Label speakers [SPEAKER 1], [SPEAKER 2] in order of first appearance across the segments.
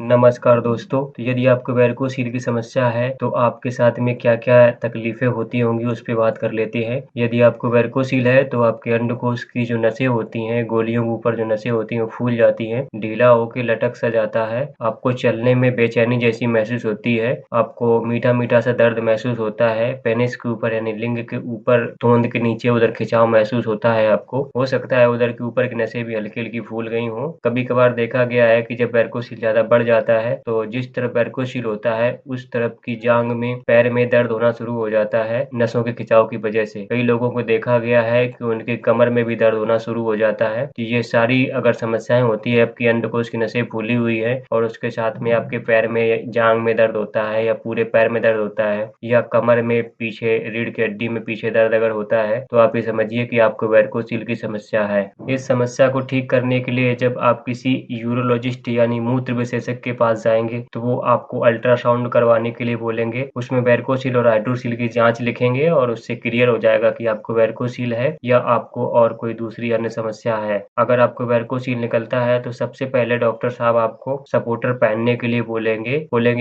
[SPEAKER 1] नमस्कार दोस्तों, तो यदि आपको वेरिकोसील की समस्या है, तो आपके साथ में क्या-क्या तकलीफ़ें होती होंगी उस पे बात कर लेते हैं। यदि आपको वेरिकोसील है, तो आपके अंडकोश की जो नसें होती हैं, गोलियों के ऊपर जो नसें होती हैं, वो फूल जाती हैं, ढीला होके लटक-सा जाता है, आपको चलने में बेचैनी जैसी महसूस होती है, आपको मीठा-मीठा सा दर्द महसूस होता है, पेनिस के ऊपर यानी लिंग के ऊपर तोंद के नीचे उधर खिंचाव महसूस होता है आपको। हो सकता है उधर के ऊपर की नसें भी हल्की-हल्की फूल गई हों। कभी-कभार देखा गया है कि जब वेरिकोसील ज़्यादा बढ़ जाता है, तो जिस तरफ वेरिकोसील होता है, उस तरफ की जांघ में, पैर में दर्द होना शुरू हो जाता है, नसों के खिंचाव की वजह से। कई लोगों को देखा गया है कि उनकी कमर में भी दर्द होना शुरू हो जाता है। तो ये सारी अगर समस्याएँ होती है, आपकी अंडकोश की नसें फूली हुई है और उसके साथ में आपके पैर में, जांघ में दर्द होता है या पूरे पैर में दर्द होता है या कमर में पीछे रीढ़ की हड्डी में पीछे दर्द अगर होता है, तो आप ये समझिए कि आपको वेरिकोसील की समस्या है। इस समस्या को ठीक करने के लिए जब आप किसी यूरोलॉजिस्ट यानी मूत्र विशेषज्ञ के पास जाएँगे, तो वो आपको अल्ट्रासाउंड करवाने के लिए बोलेंगे। उसमें वेरिकोसील और हाइड्रोसील की जाँच लिखेंगे और उससे क्लियर हो जाएगा कि आपको वेरिकोसील है या आपको और कोई दूसरी अन्य समस्या है। अगर आपको वेरिकोसील निकलता है, तो सबसे पहले डॉक्टर साहब आपको सपोर्टर पहनने के लिए बोलेंगे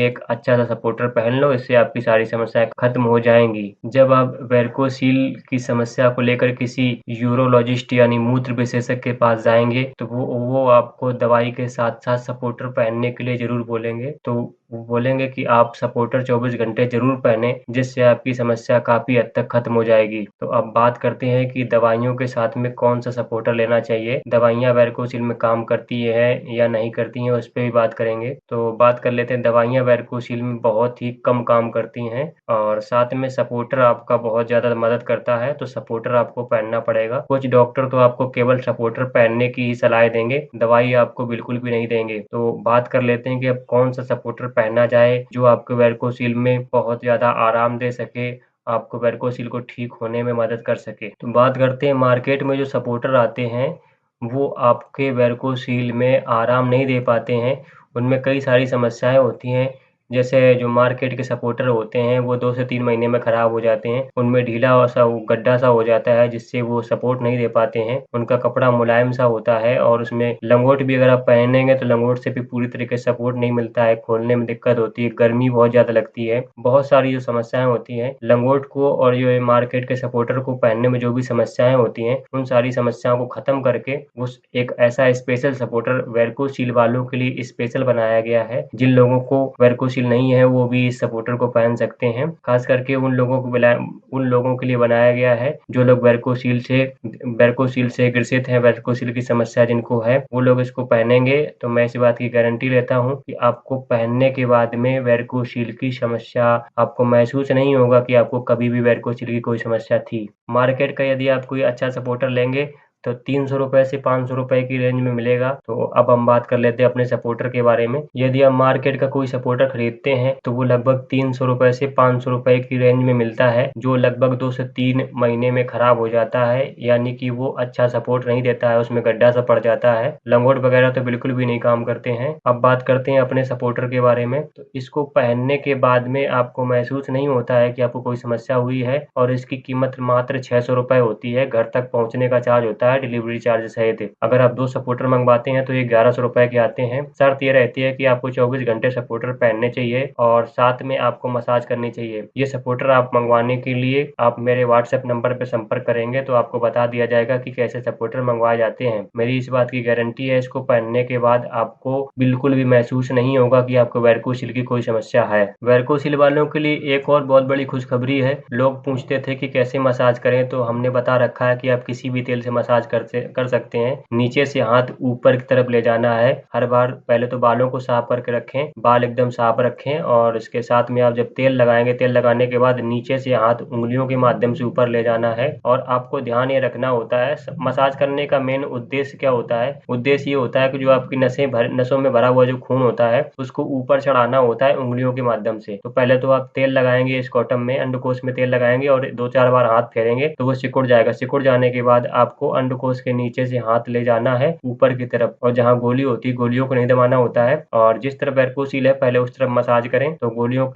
[SPEAKER 1] एक अच्छा-सा सपोर्टर पहन लो, इससे आपकी सारी समस्याएँ खत्म हो जाएँगी। जब आप वेरिकोसील की समस्या को लेकर किसी यूरोलॉजिस्ट यानी मूत्र विशेषज्ञ के पास जाएँगे, तो वो आपको दवाई के साथ-साथ सपोर्टर पहनने के लिए ज़रूर बोलेंगे। तो वो बोलेंगे कि आप सपोर्टर 24 घंटे ज़रूर पहनें, जिससे आपकी समस्या काफ़ी हद तक खत्म हो जाएगी। तो अब बात करते हैं कि दवाइयों के साथ में कौन-सा सपोर्टर लेना चाहिए। दवाइयाँ वेरिकोसील में काम करती हैं या नहीं करती हैं, उस पे भी बात करेंगे। तो बात कर लेते हैं, दवाइयाँ वेरिकोसील में बहुत ही कम काम करती हैं और साथ में सपोर्टर आपका बहुत ज़्यादा मदद करता है, तो सपोर्टर आपको पहनना पड़ेगा। कुछ डॉक्टर तो आपको केवल सपोर्टर पहनने की ही सलाह देंगे, दवाई आपको बिल्कुल भी नहीं देंगे। तो बात कर लेते हैं कि अब कौन-सा सपोर्टर पहनना जाए, जो आपको वेरिकोसील में बहुत ज़्यादा आराम दे सके, आपको वेरिकोसील को ठीक होने में मदद कर सके। तो बात करते हैं, मार्केट में जो सपोर्टर आते हैं, वो आपके वेरिकोसील में आराम नहीं दे पाते हैं। उनमें कई सारी समस्याएँ होती हैं। जैसे जो मार्केट के सपोर्टर होते हैं, वो 2 से 3 महीने में खराब हो जाते हैं। उनमें ढीला-सा गड्ढा-सा हो जाता है, जिससे वो सपोर्ट नहीं दे पाते हैं। उनका कपड़ा मुलायम-सा होता है और उसमें लंगोट भी अगर आप पहनेंगे, तो लंगोट से भी पूरी तरीके से सपोर्ट नहीं मिलता है, खोलने में दिक्कत होती है, गर्मी बहुत ज़्यादा लगती है। बहुत सारी जो समस्याएँ होती हैं, लंगोट को और जो ये मार्केट के सपोर्टर को पहनने में जो भी समस्याएँ होती हैं, उन सारी समस्याओं को खत्म करके उस एक ऐसा स्पेशल सपोर्टर वेरिकोसील वालों के लिए स्पेशल बनाया गया है। जिन लोगों को वेरिकोसील नहीं है, वो भी इस सपोर्टर को पहन सकते हैं। खास करके उन लोगों के लिए बनाया गया है, जो लोग वेरिकोसील से ग्रसित हैं, वेरिकोसील की समस्या जिनको है, वो लोग इसको पहनेंगे, तो मैं इस बात की गारंटी लेता हूँ कि आपको पहनने के बाद में वेरिकोसील की समस्या आपको महसूस नहीं होगा कि आपको कभी भी वेरिकोसील की कोई समस्या थी। मार्केट का यदि आप कोई अच्छा सपोर्टर लेंगे, तो ₹300 से ₹500 की रेंज में मिलेगा। तो अब हम बात कर लेते हैं अपने सपोर्टर के बारे में। यदि आप मार्केट का कोई सपोर्टर खरीदते हैं, तो वो लगभग ₹300 से ₹500 की रेंज में मिलता है, जो लगभग 2 से 3 महीने में खराब हो जाता है, यानी कि वो अच्छा सपोर्ट नहीं देता है, उसमें गड्ढा-सा पड़ जाता है। लंगोट वगैरह तो बिल्कुल भी नहीं काम करते हैं। अब बात करते हैं अपने सपोर्टर के बारे में। तो इसको पहनने के बाद में आपको महसूस नहीं होता है कि आपको कोई समस्या हुई है और इसकी कीमत मात्र ₹600 होती है। घर तक पहुँचने का चार्ज होता है डिलीवरी चार्ज सहित। अगर आप 2 सपोर्टर मंगवाते हैं, तो ये ₹1100 के आते हैं। शर्त ये रहती है कि आपको 24 घंटे सपोर्टर पहनने चाहिए और साथ में आपको मसाज करनी चाहिए। ये सपोर्टर आप मंगवाने के लिए आप मेरे व्हाट्सएप नंबर पे संपर्क करेंगे, तो आपको बता दिया जाएगा कि कैसे सपोर्टर मंगवाए जाते हैं। मेरी इस बात की गारंटी है, इसको पहनने के बाद आपको बिल्कुल भी महसूस नहीं होगा कि आपको वेरिकोसील की कोई समस्या है। वेरिकोसील वालों के लिए एक और बहुत बड़ी खुशखबरी है। लोग पूछते थे कि कैसे मसाज करें, तो हमने बता रखा है कि आप किसी भी तेल से मसाज कर सकते हैं। नीचे से हाथ ऊपर की तरफ ले जाना है। हर बार पहले तो बालों को साफ करके रखें, बाल एकदम साफ रखें और इसके साथ में आप जब तेल लगाएंगे, तेल लगाने के बाद नीचे से हाथ उंगलियों के माध्यम से ऊपर ले जाना है और आपको ध्यान ये रखना होता है, मसाज करने का मेन उद्देश्य क्या होता है? उद्देश्य ये होता है कि जो आपकी नसों में भरा हुआ जो खून होता है, उसको ऊपर चढ़ाना होता है उंगलियों के माध्यम से। तो पहले तो आप तेल लगाएंगे, स्कॉटम में अंडकोश में तेल लगाएंगे और 2-4 बार हाथ फेरेंगे, तो वो सिकुड़ जाएगा। सिकुड़ जाने के बाद आपको अंडकोश के नीचे से हाथ ले जाना है ऊपर की तरफ और जहाँ गोली होती है, गोलियों को नहीं दबाना होता है और जिस तरफ वेरिकोसील है, पहले उस तरफ मसाज करें। तो गोलियों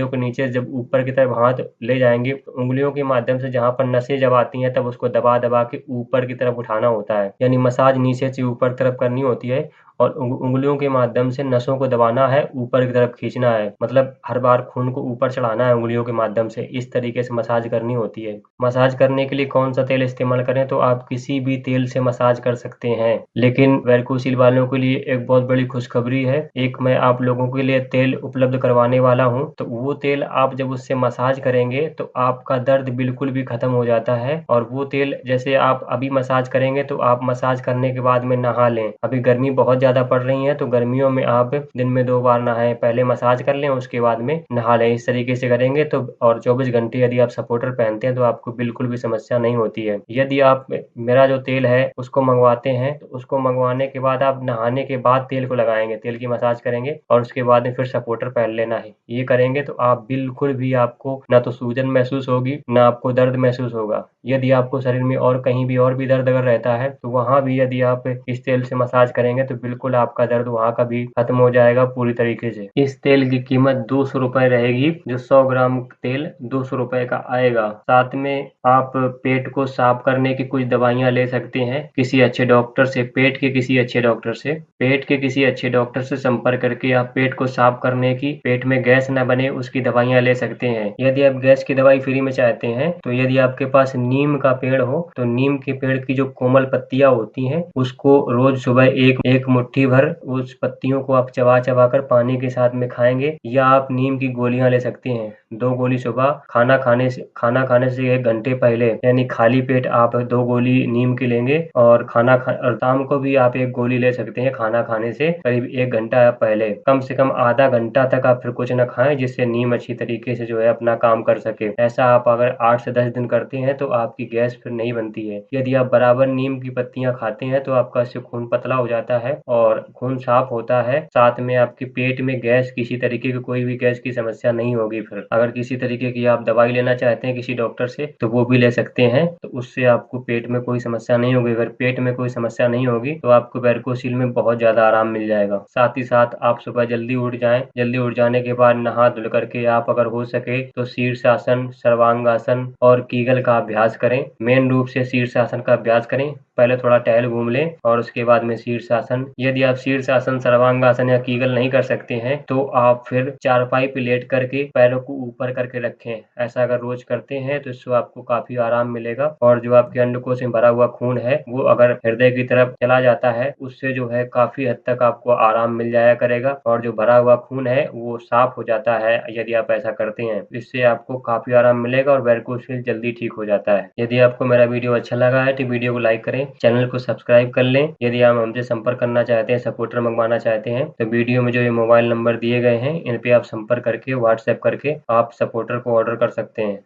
[SPEAKER 1] के नीचे जब ऊपर की तरफ हाथ ले जाएंगे, तो उंगलियों के माध्यम से जहाँ पर नसें जब आती हैं, तब उसको दबा दबा के ऊपर की तरफ उठाना होता है, यानी मसाज नीचे से ऊपर तरफ करनी होती है और उंगलियों के माध्यम से नसों को दबाना है, ऊपर की तरफ खींचना है, मतलब हर बार खून को ऊपर चढ़ाना है उंगलियों के माध्यम से। इस तरीके से मसाज करनी होती है। मसाज करने के लिए कौन सा तेल इस्तेमाल करें, तो आप किसी भी तेल से मसाज कर सकते हैं, लेकिन वेरिकोसिल वालों के लिए एक बहुत बड़ी खुशखबरी है। एक मैं आप लोगों के लिए तेल उपलब्ध करवाने वाला हूं, तो वो तेल आप जब उससे मसाज करेंगे तो आपका दर्द बिल्कुल भी खत्म हो जाता है। और वो तेल जैसे आप अभी मसाज करेंगे तो आप मसाज करने के बाद में नहा लें। अभी गर्मी बहुत ज्यादा पड़ रही है, तो गर्मियों में आप दिन में 2 बार नहाएं, पहले मसाज कर लें, उसके बाद में नहा लें। इस तरीके से करेंगे तो और 24 घंटे यदि आप सपोर्टर पहनते हैं तो आपको बिल्कुल भी समस्या नहीं होती है। यदि आप मेरा जो तेल है उसको मंगवाते हैं, तो उसको मंगवाने के बाद आप नहाने के बाद तेल को लगाएंगे, तेल की मसाज करेंगे और उसके बाद में फिर सपोर्टर पहन लेना है। ये करेंगे तो आप बिल्कुल भी आपको ना तो सूजन महसूस होगी, ना आपको दर्द महसूस होगा। यदि आपको शरीर में और कहीं भी और भी दर्द अगर रहता है तो वहां भी यदि आप इस तेल से मसाज करेंगे तो बिल्कुल आपका दर्द वहां का भी खत्म हो जाएगा पूरी तरीके से। इस तेल की कीमत 200 रुपए रहेगी। जो 100 ग्राम तेल 200 रुपए का आएगा। साथ में आप पेट को साफ करने की कुछ दवाइयां ले सकते हैं किसी अच्छे डॉक्टर से, पेट के किसी अच्छे डॉक्टर से। पेट के किसी अच्छे डॉक्टर से संपर्क करके आप पेट को साफ करने की, पेट में गैस न बने उसकी दवाइयां ले सकते हैं। यदि आप गैस की दवाई फ्री में चाहते हैं तो यदि आपके पास नीम का पेड़ हो तो नीम के पेड़ की जो कोमल पत्तियां होती हैं उसको रोज सुबह एक मुट्ठी भर उस पत्तियों को आप चबा चबा कर पानी के साथ में खाएंगे, या आप नीम की गोलियां ले सकते हैं। 2 गोली सुबह खाना खाने से 1 घंटे पहले, यानी खाली पेट आप 2 गोली नीम की लेंगे और और शाम को भी आप 1 गोली ले सकते हैं खाना खाने से करीब 1 घंटा पहले। कम से कम आधा घंटा तक आप फिर कुछ न खाएं, जिससे नीम अच्छी तरीके से जो है अपना काम कर सके। ऐसा आप अगर 8 से 10 दिन करते हैं तो आपकी गैस फिर नहीं बनती है। यदि आप बराबर नीम की पत्तियां खाते हैं तो आपका इससे खून पतला हो जाता है और खून साफ होता है। साथ में आपके पेट में गैस, किसी तरीके की कोई भी गैस की समस्या नहीं होगी। फिर अगर किसी तरीके की आप दवाई लेना चाहते हैं किसी डॉक्टर से तो वो भी ले सकते हैं, तो उससे आपको पेट में कोई समस्या नहीं होगी। अगर पेट में कोई समस्या नहीं होगी तो आपको वेरिकोसिल में बहुत ज्यादा आराम मिल जाएगा। साथ ही साथ आप सुबह जल्दी उठ जाएं। जल्दी उठ जाने के बाद नहा धुल करके आप अगर हो सके तो शीर्षासन, सर्वांगासन और कीगल का अभ्यास करें। मेन रूप से शीर्षासन का अभ्यास करें। पहले थोड़ा टहल घूम लें और उसके बाद में शीर्षासन। यदि आप शीर्षासन, सर्वांगासन या कीगल नहीं कर सकते हैं तो आप फिर चारपाई पे लेट करके पैरों को ऊपर करके रखें। ऐसा अगर रोज करते हैं तो इससे आपको काफी आराम मिलेगा। और जो आपके अंडकोश में भरा हुआ खून है वो अगर हृदय की तरफ चला जाता है, उससे जो है काफी हद तक आपको आराम मिल जाया करेगा और जो भरा हुआ खून है वो साफ हो जाता है यदि आप ऐसा करते हैं। इससे आपको काफी आराम मिलेगा और वेरिकोसिल जल्दी ठीक हो जाता है। यदि आपको मेरा वीडियो अच्छा लगा है तो वीडियो को लाइक करें, चैनल को सब्सक्राइब कर लें। यदि आप हमसे संपर्क करना चाहते हैं, सपोर्टर मंगवाना चाहते हैं, तो वीडियो में जो ये मोबाइल नंबर दिए गए हैं इन पे आप संपर्क करके, व्हाट्सएप करके आप सपोर्टर को ऑर्डर कर सकते हैं।